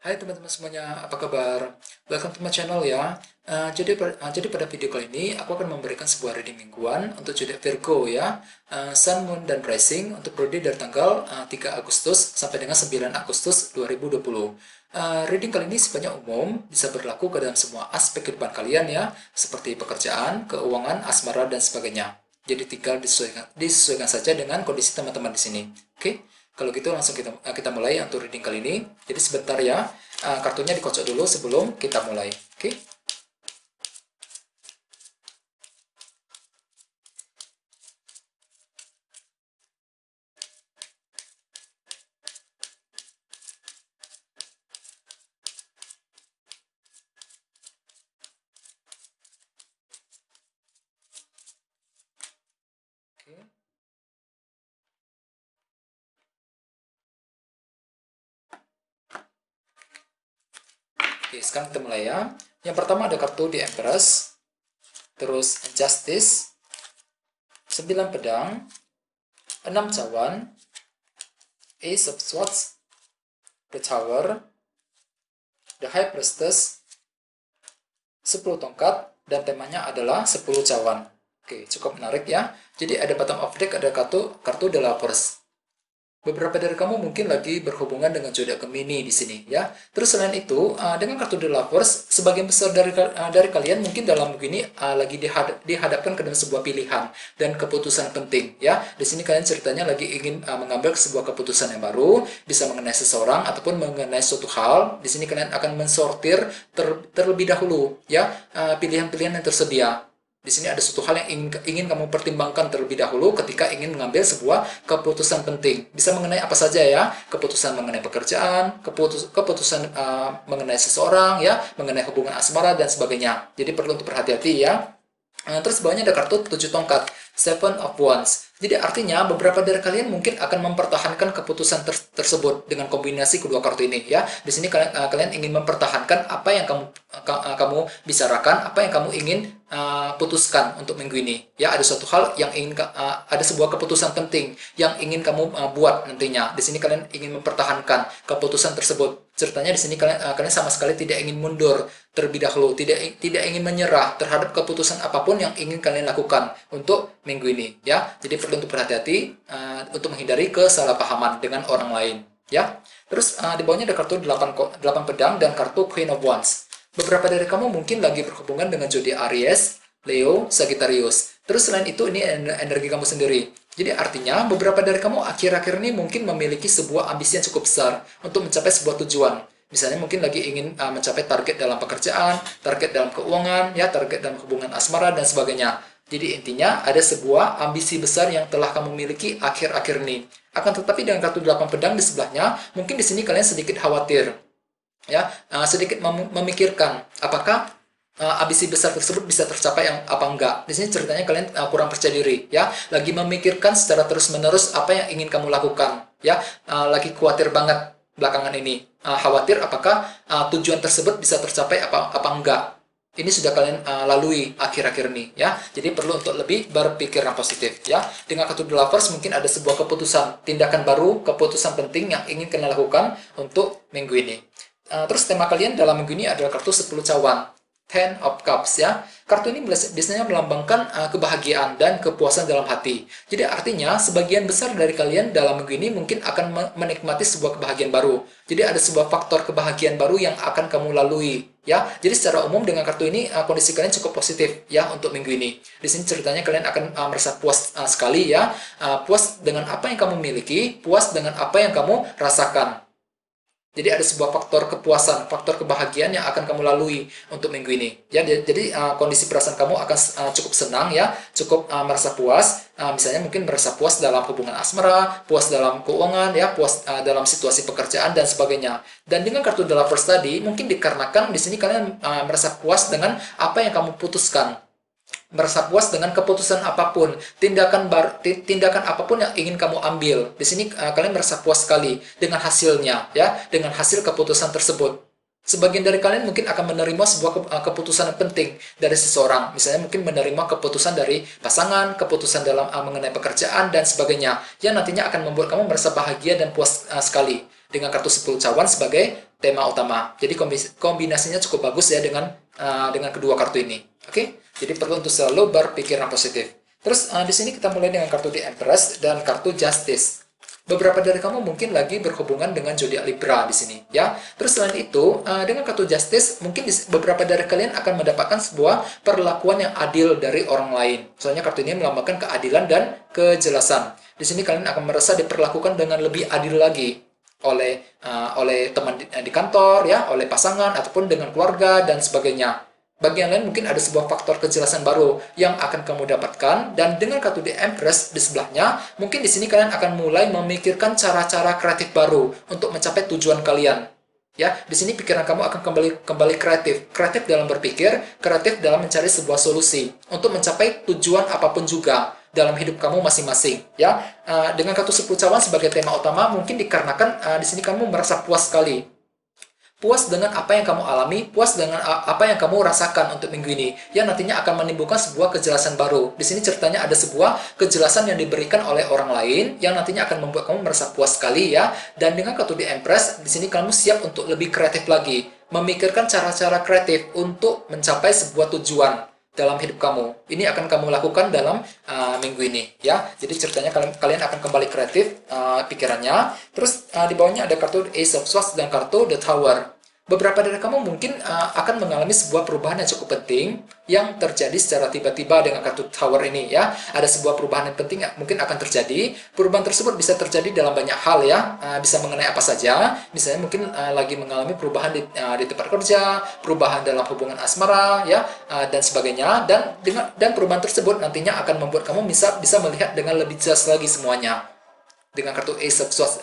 Hai teman-teman semuanya, apa kabar? Welcome to my channel ya. Jadi pada video kali ini aku akan memberikan sebuah reading mingguan untuk zodiak Virgo ya. Sun, Moon, dan Rising untuk periode dari tanggal 3 Agustus sampai dengan 9 Agustus 2020. Reading kali ini sifatnya umum, bisa berlaku ke dalam semua aspek kehidupan kalian ya, seperti pekerjaan, keuangan, asmara, dan sebagainya. Jadi tinggal disesuaikan saja dengan kondisi teman-teman di sini. Oke? Kalau gitu langsung kita mulai untuk reading kali ini. Jadi sebentar ya, kartunya dikocok dulu sebelum kita mulai. Oke? Oke. Oke, sekarang kita mulai ya. Yang pertama ada kartu The Empress, terus Justice, 9 pedang, 6 cawan, Ace of Swords, The Tower, The High Priestess, 10 tongkat, dan temanya adalah 10 cawan. Oke, cukup menarik ya. Jadi ada bottom of deck, ada kartu The Lovers. Beberapa dari kamu mungkin lagi berhubungan dengan zodiak Gemini di sini ya. Terus selain itu, dengan kartu The Lovers, sebagian besar dari kalian mungkin dalam begini lagi dihadapkan ke dalam sebuah pilihan dan keputusan penting ya. Di sini kalian ceritanya lagi ingin mengambil sebuah keputusan yang baru, bisa mengenai seseorang ataupun mengenai suatu hal. Di sini kalian akan mensortir terlebih dahulu ya pilihan-pilihan yang tersedia. Di sini ada suatu hal yang ingin kamu pertimbangkan terlebih dahulu ketika ingin mengambil sebuah keputusan penting. Bisa mengenai apa saja ya, keputusan mengenai pekerjaan, keputusan mengenai seseorang ya, mengenai hubungan asmara dan sebagainya. Jadi perlu untuk berhati-hati ya. Terus bawahnya ada kartu 7 tongkat, Seven of Wands. Jadi artinya beberapa dari kalian mungkin akan mempertahankan keputusan tersebut dengan kombinasi kedua kartu ini ya. Di sini kalian ingin mempertahankan apa yang kamu bicarakan, apa yang kamu ingin putuskan untuk minggu ini. Ya, ada suatu hal yang ada sebuah keputusan penting yang ingin kamu buat nantinya. Di sini kalian ingin mempertahankan keputusan tersebut. Ceritanya di sini kalian sama sekali tidak ingin mundur terlebih dahulu, tidak ingin menyerah terhadap keputusan apapun yang ingin kalian lakukan untuk minggu ini ya. Jadi perlu untuk berhati-hati untuk menghindari kesalahpahaman dengan orang lain ya. Terus di bawahnya ada kartu 8 pedang dan kartu Queen of Wands. Beberapa dari kamu mungkin lagi berhubungan dengan zodiak Aries, Leo, Sagittarius. Terus selain itu ini energi kamu sendiri. Jadi artinya beberapa dari kamu akhir-akhir ini mungkin memiliki sebuah ambisi yang cukup besar untuk mencapai sebuah tujuan. Misalnya mungkin lagi ingin mencapai target dalam pekerjaan, target dalam keuangan, ya, target dalam hubungan asmara dan sebagainya. Jadi intinya ada sebuah ambisi besar yang telah kamu miliki akhir-akhir ini. Akan tetapi dengan kartu 8 pedang di sebelahnya, mungkin di sini kalian sedikit khawatir. Ya, sedikit memikirkan apakah ambisi besar tersebut bisa tercapai apa enggak. Di sini ceritanya kalian kurang percaya diri ya, lagi memikirkan secara terus-menerus apa yang ingin kamu lakukan ya, lagi khawatir banget belakangan ini, khawatir apakah tujuan tersebut bisa tercapai apa enggak. Ini sudah kalian lalui akhir-akhir ini ya. Jadi perlu untuk lebih berpikiran positif ya. Dengan kartu The Lovers mungkin ada sebuah keputusan, tindakan baru, keputusan penting yang ingin kalian lakukan untuk minggu ini. Terus tema kalian dalam minggu ini adalah kartu 10 cawan, Ten of Cups ya. Kartu ini biasanya melambangkan kebahagiaan dan kepuasan dalam hati. Jadi artinya sebagian besar dari kalian dalam minggu ini mungkin akan menikmati sebuah kebahagiaan baru. Jadi ada sebuah faktor kebahagiaan baru yang akan kamu lalui ya. Jadi secara umum dengan kartu ini kondisi kalian cukup positif ya untuk minggu ini. Di sini ceritanya kalian akan merasa puas sekali ya. Puas dengan apa yang kamu miliki, puas dengan apa yang kamu rasakan. Jadi ada sebuah faktor kepuasan, faktor kebahagiaan yang akan kamu lalui untuk minggu ini. Ya, jadi kondisi perasaan kamu akan cukup senang ya, cukup merasa puas. Misalnya mungkin merasa puas dalam hubungan asmara, puas dalam keuangan, ya, puas dalam situasi pekerjaan dan sebagainya. Dan dengan kartu The Lovers tadi, mungkin dikarenakan di sini kalian merasa puas dengan apa yang kamu putuskan. Merasa puas dengan keputusan apapun, tindakan apapun yang ingin kamu ambil. Di sini kalian merasa puas sekali dengan hasilnya, ya, dengan hasil keputusan tersebut. Sebagian dari kalian mungkin akan menerima sebuah keputusan yang penting dari seseorang. Misalnya mungkin menerima keputusan dari pasangan, keputusan dalam mengenai pekerjaan dan sebagainya, yang nantinya akan membuat kamu merasa bahagia dan puas sekali. Dengan kartu 10 cawan sebagai tema utama. Jadi kombinasinya cukup bagus ya dengan kedua kartu ini. Oke, jadi perlu untuk selalu berpikiran positif. Terus di sini kita mulai dengan kartu The Empress dan kartu Justice. Beberapa dari kamu mungkin lagi berhubungan dengan zodiak Libra di sini, ya. Terus selain itu, dengan kartu Justice, mungkin beberapa dari kalian akan mendapatkan sebuah perlakuan yang adil dari orang lain. Soalnya kartu ini melambangkan keadilan dan kejelasan. Di sini kalian akan merasa diperlakukan dengan lebih adil lagi oleh teman di kantor, ya, oleh pasangan ataupun dengan keluarga dan sebagainya. Bagi yang lain mungkin ada sebuah faktor kejelasan baru yang akan kamu dapatkan, dan dengan kartu The Empress di sebelahnya, mungkin di sini kalian akan mulai memikirkan cara-cara kreatif baru untuk mencapai tujuan kalian. Ya, di sini pikiran kamu akan kembali kreatif dalam berpikir, kreatif dalam mencari sebuah solusi untuk mencapai tujuan apapun juga dalam hidup kamu masing-masing. Ya, dengan kartu 10 cawan sebagai tema utama, mungkin dikarenakan di sini kamu merasa puas sekali. Puas dengan apa yang kamu alami, puas dengan apa yang kamu rasakan untuk minggu ini, yang nantinya akan menimbulkan sebuah kejelasan baru. Di sini ceritanya ada sebuah kejelasan yang diberikan oleh orang lain, yang nantinya akan membuat kamu merasa puas sekali ya. Dan dengan kartu The Empress, di sini kamu siap untuk lebih kreatif lagi, memikirkan cara-cara kreatif untuk mencapai sebuah tujuan dalam hidup kamu. Ini akan kamu lakukan dalam minggu ini ya. Jadi ceritanya kalian akan kembali kreatif pikirannya. Terus di bawahnya ada kartu Ace of Swords dan kartu The Tower. Beberapa dari kamu mungkin akan mengalami sebuah perubahan yang cukup penting yang terjadi secara tiba-tiba dengan kartu Tower ini ya. Ada sebuah perubahan yang penting mungkin akan terjadi. Perubahan tersebut bisa terjadi dalam banyak hal ya. Bisa mengenai apa saja. Misalnya mungkin lagi mengalami perubahan di tempat kerja, perubahan dalam hubungan asmara ya, dan sebagainya. Dan perubahan tersebut nantinya akan membuat kamu bisa melihat dengan lebih jelas lagi semuanya. Dengan kartu Ace of Swords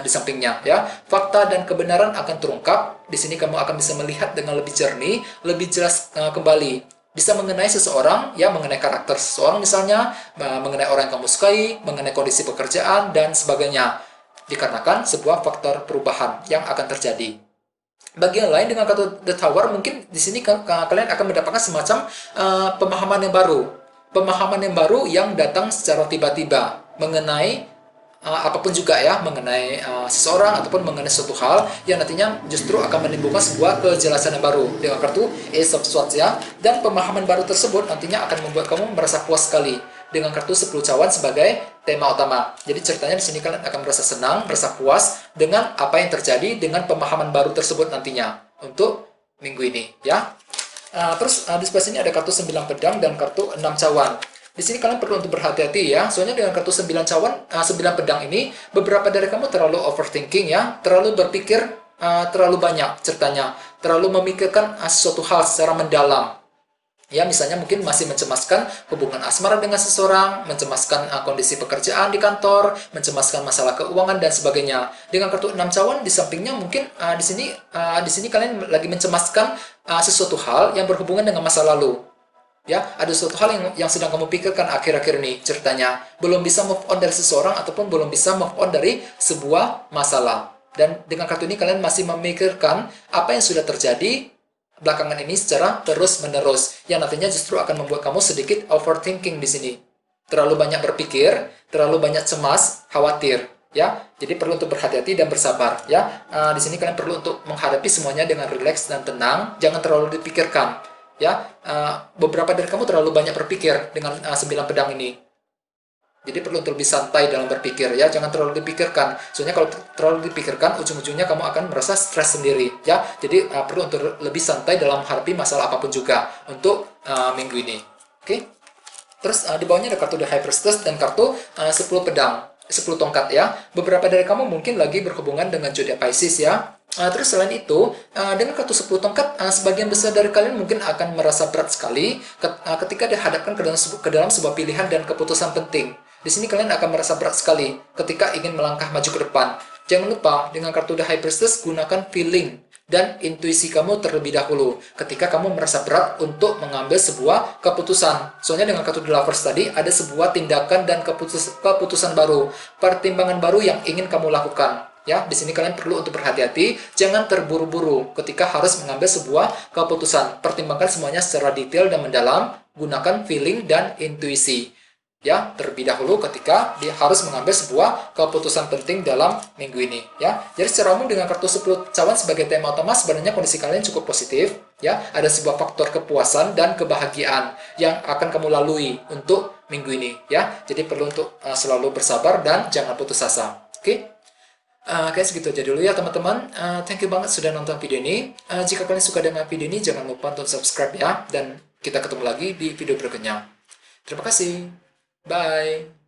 di sampingnya ya, fakta dan kebenaran akan terungkap. Di sini kamu akan bisa melihat dengan lebih jernih, lebih jelas kembali, bisa mengenai seseorang ya, mengenai karakter seseorang misalnya, mengenai orang yang kamu sukai, mengenai kondisi pekerjaan dan sebagainya, dikarenakan sebuah faktor perubahan yang akan terjadi. Bagi yang lain dengan kartu The Tower, mungkin di sini kalian akan mendapatkan semacam pemahaman yang baru yang datang secara tiba-tiba mengenai apapun juga ya, mengenai seseorang ataupun mengenai suatu hal yang nantinya justru akan menimbulkan sebuah kejelasan yang baru dengan kartu Ace of Swords ya. Dan pemahaman baru tersebut nantinya akan membuat kamu merasa puas sekali dengan kartu 10 cawan sebagai tema utama. Jadi ceritanya di sini kalian akan merasa senang, merasa puas dengan apa yang terjadi dengan pemahaman baru tersebut nantinya untuk minggu ini ya. Terus di sebelah sini ada kartu 9 pedang dan kartu 6 cawan. Di sini kalian perlu untuk berhati-hati ya, soalnya dengan kartu 9 cawan, 9 pedang ini, beberapa dari kamu terlalu overthinking ya, terlalu berpikir terlalu banyak ceritanya, terlalu memikirkan sesuatu hal secara mendalam. Ya, misalnya mungkin masih mencemaskan hubungan asmara dengan seseorang, mencemaskan kondisi pekerjaan di kantor, mencemaskan masalah keuangan dan sebagainya. Dengan kartu 6 cawan di sampingnya mungkin di sini kalian lagi mencemaskan sesuatu hal yang berhubungan dengan masa lalu. Ya, ada suatu hal yang sedang kamu pikirkan akhir-akhir ini ceritanya. Belum bisa move on dari seseorang ataupun belum bisa move on dari sebuah masalah. Dan dengan kartu ini kalian masih memikirkan apa yang sudah terjadi belakangan ini secara terus-menerus. Yang nantinya justru akan membuat kamu sedikit overthinking di sini. Terlalu banyak berpikir, terlalu banyak cemas, khawatir. Ya, jadi perlu untuk berhati-hati dan bersabar. Ya, di sini kalian perlu untuk menghadapi semuanya dengan rileks dan tenang. Jangan terlalu dipikirkan. Ya, beberapa dari kamu terlalu banyak berpikir dengan 9 pedang ini. Jadi perlu untuk lebih santai dalam berpikir ya, jangan terlalu dipikirkan. Soalnya kalau terlalu dipikirkan, ujung-ujungnya kamu akan merasa stres sendiri ya. Jadi perlu untuk lebih santai dalam menghadapi masalah apapun juga untuk minggu ini. Oke. Terus di bawahnya ada kartu The High Priestess dan kartu 10 pedang, 10 tongkat ya. Beberapa dari kamu mungkin lagi berhubungan dengan zodiak Pisces ya. Terus selain itu, dengan kartu 10 tongkat, sebagian besar dari kalian mungkin akan merasa berat sekali ketika dihadapkan ke dalam sebuah pilihan dan keputusan penting. Di sini kalian akan merasa berat sekali ketika ingin melangkah maju ke depan. Jangan lupa, dengan kartu The High Priestess, gunakan feeling dan intuisi kamu terlebih dahulu ketika kamu merasa berat untuk mengambil sebuah keputusan. Soalnya dengan kartu The Lovers tadi, ada sebuah tindakan dan keputusan baru, pertimbangan baru yang ingin kamu lakukan. Ya, di sini kalian perlu untuk berhati-hati, jangan terburu-buru ketika harus mengambil sebuah keputusan. Pertimbangkan semuanya secara detail dan mendalam, gunakan feeling dan intuisi. ya terlebih dahulu ketika dia harus mengambil sebuah keputusan penting dalam minggu ini ya. Jadi secara umum dengan kartu 10 cawan sebagai tema utama sebenarnya kondisi kalian cukup positif ya. Ada sebuah faktor kepuasan dan kebahagiaan yang akan kamu lalui untuk minggu ini ya. Jadi perlu untuk selalu bersabar dan jangan putus asa. Oke? Guys, segitu aja dulu ya teman-teman. Thank you banget sudah nonton video ini. Jika kalian suka dengan video ini, jangan lupa untuk subscribe ya. Dan kita ketemu lagi di video berikutnya. Terima kasih. Bye.